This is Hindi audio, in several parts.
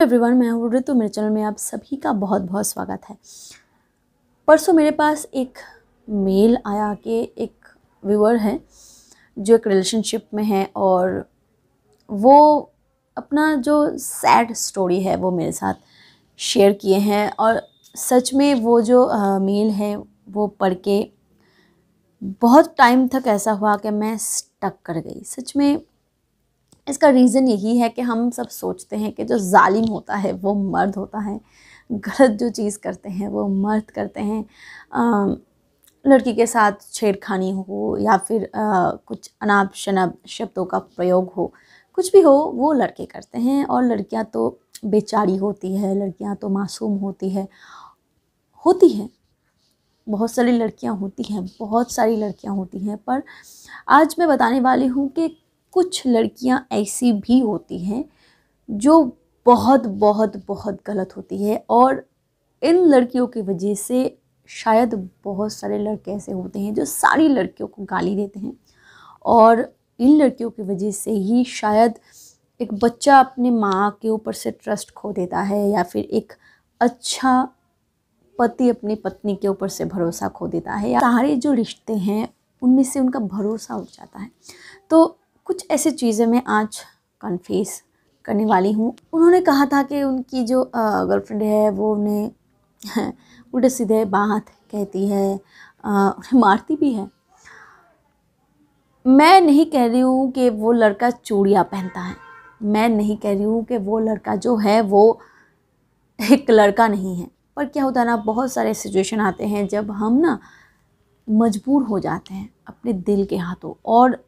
एवरीवन, मैं हूँ ऋतु। मेरे चैनल में आप सभी का बहुत बहुत स्वागत है। परसों मेरे पास एक मेल आया कि एक व्यूअर है जो एक रिलेशनशिप में है और वो अपना जो सैड स्टोरी है वो मेरे साथ शेयर किए हैं। और सच में वो जो मेल है वो पढ़ के बहुत टाइम तक ऐसा हुआ कि मैं स्टक कर गई। सच में इसका रीज़न यही है कि हम सब सोचते हैं कि जो जालिम होता है वो मर्द होता है, गलत जो चीज़ करते हैं वो मर्द करते हैं। लड़की के साथ छेड़खानी हो या फिर कुछ अनाप शनाप शब्दों का प्रयोग हो, कुछ भी हो, वो लड़के करते हैं। और लड़कियां तो बेचारी होती है, लड़कियां तो मासूम होती है। बहुत सारी लड़कियां होती हैं, बहुत सारी लड़कियां होती हैं। पर आज मैं बताने वाली हूँ कि कुछ लड़कियां ऐसी भी होती हैं जो बहुत बहुत बहुत गलत होती है। और इन लड़कियों की वजह से शायद बहुत सारे लड़के ऐसे होते हैं जो सारी लड़कियों को गाली देते हैं। और इन लड़कियों की वजह से ही शायद एक बच्चा अपने माँ के ऊपर से ट्रस्ट खो देता है, या फिर एक अच्छा पति अपनी पत्नी के ऊपर से भरोसा खो देता है, या सारे जो रिश्ते हैं उनमें से उनका भरोसा उठ जाता है। तो कुछ ऐसी चीज़ें मैं आज कन्फेस करने वाली हूँ। उन्होंने कहा था कि उनकी जो गर्लफ्रेंड है वो उन्हें उल्टे सीधे बात कहती है, उन्हें मारती भी है। मैं नहीं कह रही हूँ कि वो लड़का चूड़ियाँ पहनता है, मैं नहीं कह रही हूँ कि वो लड़का जो है वो एक लड़का नहीं है। पर क्या होता है ना, बहुत सारे सिचुएशन आते हैं जब हम ना मजबूर हो जाते हैं अपने दिल के हाथों, और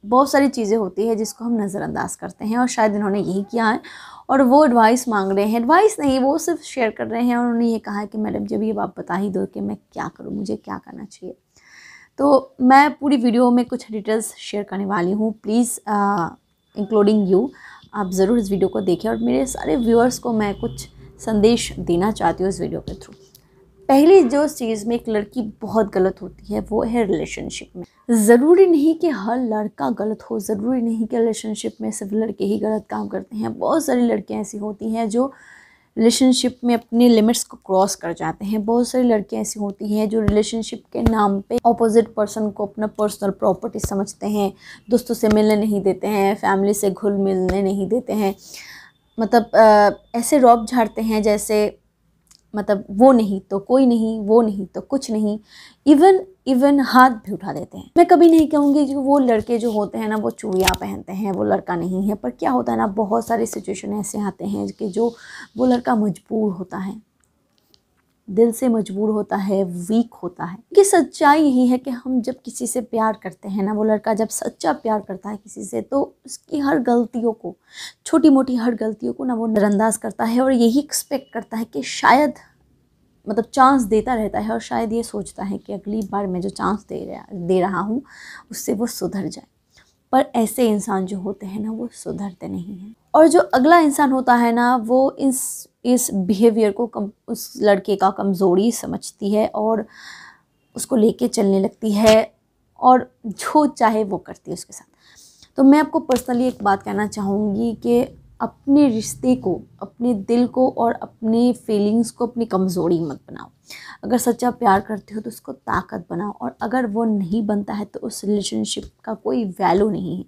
बहुत सारी चीज़ें होती है जिसको हम नज़रअंदाज करते हैं। और शायद इन्होंने यही किया है और वो एडवाइस मांग रहे हैं। एडवाइस नहीं, वो सिर्फ शेयर कर रहे हैं। और उन्होंने ये कहा है कि मैडम जब ये आप बता ही दो कि मैं क्या करूँ, मुझे क्या करना चाहिए। तो मैं पूरी वीडियो में कुछ डिटेल्स शेयर करने वाली हूँ। प्लीज़ इंक्लूडिंग यू, आप ज़रूर इस वीडियो को देखें। और मेरे सारे व्यूअर्स को मैं कुछ संदेश देना चाहती हूँ इस वीडियो के थ्रू। पहली जो चीज़ में एक लड़की बहुत गलत होती है वो है रिलेशनशिप में। ज़रूरी नहीं कि हर लड़का गलत हो, ज़रूरी नहीं कि रिलेशनशिप में सिर्फ लड़के ही गलत काम करते हैं। बहुत सारी लड़कियां ऐसी होती हैं जो रिलेशनशिप में अपने लिमिट्स को क्रॉस कर जाते हैं। बहुत सारी लड़कियां ऐसी होती हैं जो रिलेशनशिप के नाम पे ऑपोजिट पर्सन को अपना पर्सनल प्रॉपर्टी समझते हैं, दोस्तों से मिलने नहीं देते हैं, फैमिली से घुल मिलने नहीं देते हैं। मतलब ऐसे रौब झाड़ते हैं जैसे मतलब वो नहीं तो कोई नहीं, वो नहीं तो कुछ नहीं, इवन हाथ भी उठा देते हैं। मैं कभी नहीं कहूँगी कि वो लड़के जो होते हैं ना वो चूड़ियाँ पहनते हैं, वो लड़का नहीं है। पर क्या होता है ना, बहुत सारे सिचुएशन ऐसे आते हैं कि जो वो लड़का मजबूर होता है, दिल से मजबूर होता है, वीक होता है। कि सच्चाई यही है कि हम जब किसी से प्यार करते हैं ना, वो लड़का जब सच्चा प्यार करता है किसी से, तो उसकी हर गलतियों को, छोटी मोटी हर गलतियों को ना वो नज़रअंदाज करता है। और यही एक्सपेक्ट करता है कि शायद मतलब चांस देता रहता है, और शायद ये सोचता है कि अगली बार मैं जो चांस दे रहा हूँ उससे वो सुधर जाए। पर ऐसे इंसान जो होते हैं ना वो सुधरते नहीं हैं। और जो अगला इंसान होता है ना वो इस बिहेवियर को उस लड़के का कमज़ोरी समझती है और उसको लेके चलने लगती है और जो चाहे वो करती है उसके साथ। तो मैं आपको पर्सनली एक बात कहना चाहूँगी कि अपने रिश्ते को, अपने दिल को और अपने फीलिंग्स को अपनी कमज़ोरी मत बनाओ। अगर सच्चा प्यार करते हो तो उसको ताकत बनाओ, और अगर वो नहीं बनता है तो उस रिलेशनशिप का कोई वैल्यू नहीं है।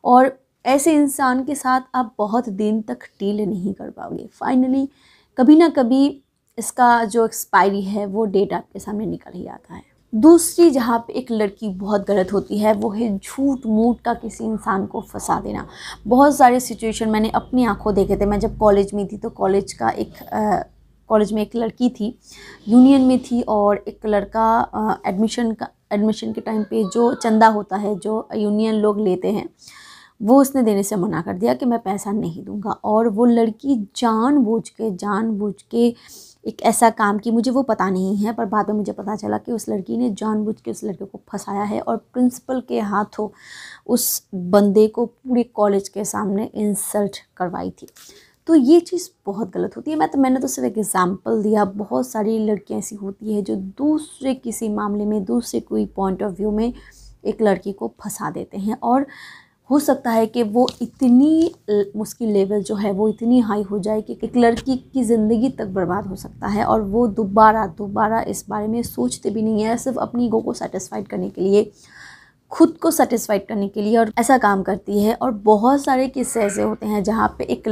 और ऐसे इंसान के साथ आप बहुत दिन तक डील नहीं कर पाओगे। फाइनली कभी ना कभी इसका जो एक्सपायरी है वो डेट आपके सामने निकल ही आता है। दूसरी जहाँ पे एक लड़की बहुत गलत होती है वो है झूठ मूठ का किसी इंसान को फंसा देना। बहुत सारे सिचुएशन मैंने अपनी आंखों देखे थे। मैं जब कॉलेज में थी तो कॉलेज में एक लड़की थी, यूनियन में थी, और एक लड़का एडमिशन के टाइम पे जो चंदा होता है जो यूनियन लोग लेते हैं वो उसने देने से मना कर दिया कि मैं पैसा नहीं दूंगा। और वो लड़की जानबूझ के एक ऐसा काम की, मुझे वो पता नहीं है, पर बाद में मुझे पता चला कि उस लड़की ने जानबूझ के उस लड़के को फंसाया है और प्रिंसिपल के हाथों उस बंदे को पूरे कॉलेज के सामने इंसल्ट करवाई थी। तो ये चीज़ बहुत गलत होती है। मैंने तो सिर्फ एक एग्जाम्पल दिया। बहुत सारी लड़कियाँ ऐसी होती है जो दूसरे किसी मामले में, दूसरे कोई पॉइंट ऑफ व्यू में एक लड़की को फंसा देते हैं। और हो सकता है कि वो इतनी मुश्किल लेवल जो है वो इतनी हाई हो जाए कि एक लड़की की ज़िंदगी तक बर्बाद हो सकता है और वो दोबारा इस बारे में सोचते भी नहीं है, सिर्फ अपनी ईगो को सेटिस्फाइड करने के लिए, खुद को सेटिस्फाइड करने के लिए और ऐसा काम करती है। और बहुत सारे किस्से ऐसे होते हैं जहाँ पे एक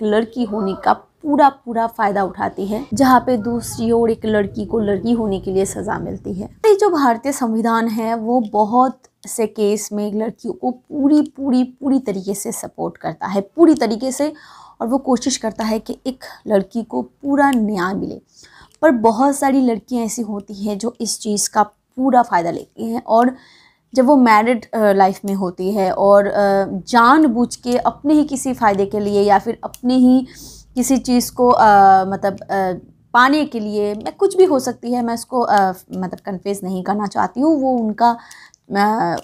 लड़की होने का पूरा फ़ायदा उठाती है, जहाँ पे दूसरी ओर एक लड़की को लड़की होने के लिए सज़ा मिलती है। ये जो भारतीय संविधान है वो बहुत से केस में लड़कियों को पूरी तरीके से सपोर्ट करता है, पूरी तरीके से, और वो कोशिश करता है कि एक लड़की को पूरा न्याय मिले। पर बहुत सारी लड़कियाँ ऐसी होती हैं जो इस चीज़ का पूरा फ़ायदा लेती हैं और जब वो मैरिड लाइफ में होती है और जानबूझ के अपने ही किसी फ़ायदे के लिए या फिर अपने ही किसी चीज़ को पाने के लिए, मैं कुछ भी हो सकती है, मैं उसको मतलब कन्फेस नहीं करना चाहती हूँ, वो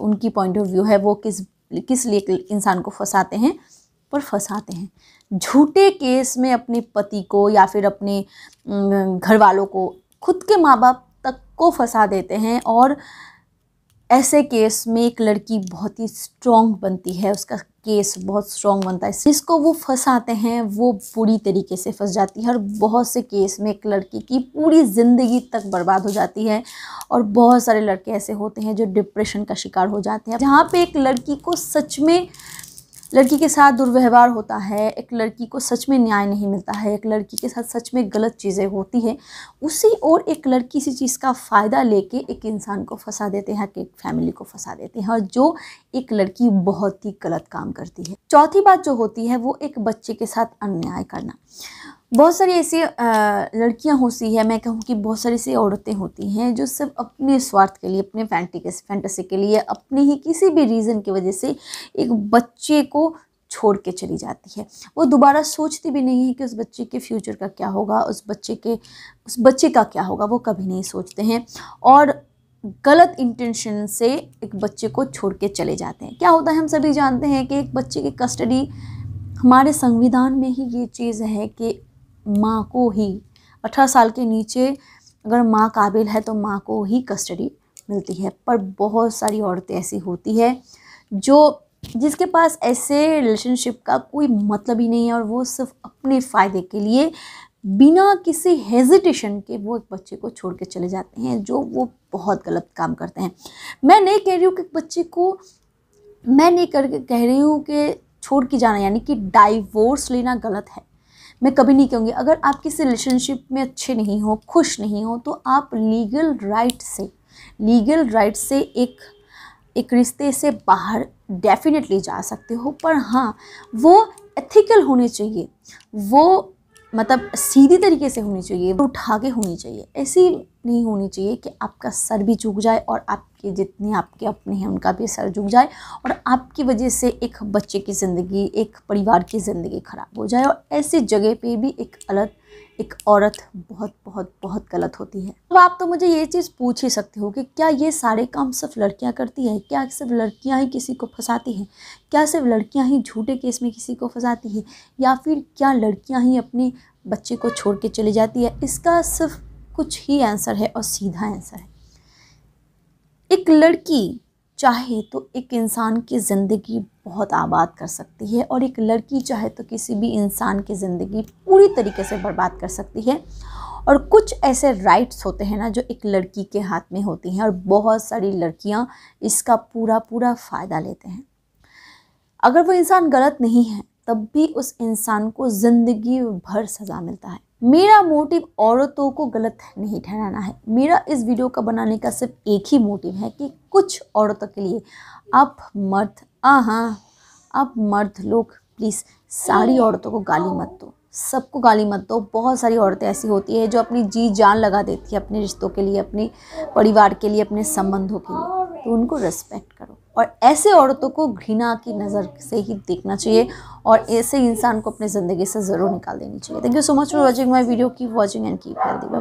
उनकी पॉइंट ऑफ व्यू है, वो किस लिए इंसान को फंसाते हैं, पर फंसाते हैं झूठे केस में अपने पति को या फिर अपने घर वालों को, खुद के माँ बाप तक को फंसा देते हैं। और ऐसे केस में एक लड़की बहुत ही स्ट्रॉन्ग बनती है, उसका केस बहुत स्ट्रॉन्ग बनता है, जिसको वो फंसाते हैं वो बुरी तरीके से फंस जाती है। और बहुत से केस में एक लड़की की पूरी ज़िंदगी तक बर्बाद हो जाती है। और बहुत सारे लड़के ऐसे होते हैं जो डिप्रेशन का शिकार हो जाते हैं, जहाँ पे एक लड़की को सच में लड़की के साथ दुर्व्यवहार होता है, एक लड़की को सच में न्याय नहीं मिलता है, एक लड़की के साथ सच में गलत चीज़ें होती हैं, उसी और एक लड़की इसी चीज़ का फ़ायदा लेके एक इंसान को फंसा देते हैं, एक फैमिली को फंसा देते हैं, और जो एक लड़की बहुत ही गलत काम करती है। चौथी बात जो होती है वो एक बच्चे के साथ अन्याय करना। बहुत सारी ऐसी लड़कियां होती है, मैं कहूँ कि बहुत सारी ऐसी औरतें होती हैं जो सिर्फ अपने स्वार्थ के लिए, अपने फैंटेसी के लिए, अपने ही किसी भी रीज़न की वजह से एक बच्चे को छोड़ के चली जाती है। वो दोबारा सोचती भी नहीं है कि उस बच्चे के फ्यूचर का क्या होगा, उस बच्चे का क्या होगा, वो कभी नहीं सोचते हैं और गलत इंटेंशन से एक बच्चे को छोड़ के चले जाते हैं। क्या होता है, हम सभी जानते हैं कि एक बच्चे की कस्टडी, हमारे संविधान में ही ये चीज़ है कि माँ को ही 18 साल के नीचे अगर माँ काबिल है तो माँ को ही कस्टडी मिलती है। पर बहुत सारी औरतें ऐसी होती है जिसके पास ऐसे रिलेशनशिप का कोई मतलब ही नहीं है और वो सिर्फ अपने फ़ायदे के लिए बिना किसी हेजिटेशन के वो एक बच्चे को छोड़ के चले जाते हैं, जो वो बहुत गलत काम करते हैं। मैं नहीं कह रही हूँ कि बच्चे को, मैं नहीं कह रही हूँ कि छोड़ के जाना यानी कि डाइवोर्स लेना गलत है, मैं कभी नहीं कहूँगी। अगर आप किसी रिलेशनशिप में अच्छे नहीं हो, खुश नहीं हो, तो आप लीगल राइट से एक रिश्ते से बाहर डेफिनेटली जा सकते हो। पर हाँ, वो एथिकल होने चाहिए, वो मतलब सीधी तरीके से होनी चाहिए, उठा के होनी चाहिए। ऐसी नहीं होनी चाहिए कि आपका सर भी झुक जाए और आपके जितने आपके अपने हैं उनका भी सर झुक जाए और आपकी वजह से एक बच्चे की ज़िंदगी, एक परिवार की ज़िंदगी ख़राब हो जाए। और ऐसी जगह पे भी एक औरत बहुत बहुत बहुत गलत होती है। अब आप तो मुझे ये चीज़ पूछ ही सकते हो कि क्या ये सारे काम सिर्फ लड़कियां करती हैं? क्या सिर्फ लड़कियां ही किसी को फंसाती हैं? क्या सिर्फ लड़कियां ही झूठे केस में किसी को फंसाती हैं? या फिर क्या लड़कियां ही अपने बच्चे को छोड़ के चली जाती है? इसका सिर्फ कुछ ही आंसर है और सीधा आंसर है। एक लड़की चाहे तो एक इंसान की ज़िंदगी बहुत आबाद कर सकती है और एक लड़की चाहे तो किसी भी इंसान की ज़िंदगी पूरी तरीके से बर्बाद कर सकती है। और कुछ ऐसे राइट्स होते हैं ना जो एक लड़की के हाथ में होती हैं और बहुत सारी लड़कियां इसका पूरा फ़ायदा लेते हैं। अगर वो इंसान गलत नहीं है तब भी उस इंसान को ज़िंदगी भर सज़ा मिलता है। मेरा मोटिव औरतों को गलत नहीं ठहराना है। मेरा इस वीडियो का बनाने का सिर्फ एक ही मोटिव है कि कुछ औरतों के लिए आप मर्द लोग प्लीज़ सारी औरतों को गाली मत दो, सबको गाली मत दो। बहुत सारी औरतें ऐसी होती है जो अपनी जी जान लगा देती है अपने रिश्तों के लिए, अपने परिवार के लिए, अपने संबंधों के लिए, तो उनको रिस्पेक्ट करो। और ऐसे औरतों को घृणा की नज़र से ही देखना चाहिए और ऐसे इंसान को अपनी ज़िंदगी से ज़रूर निकाल देनी चाहिए। Thank you so much for watching my video. Keep watching and keep healthy. Bye bye.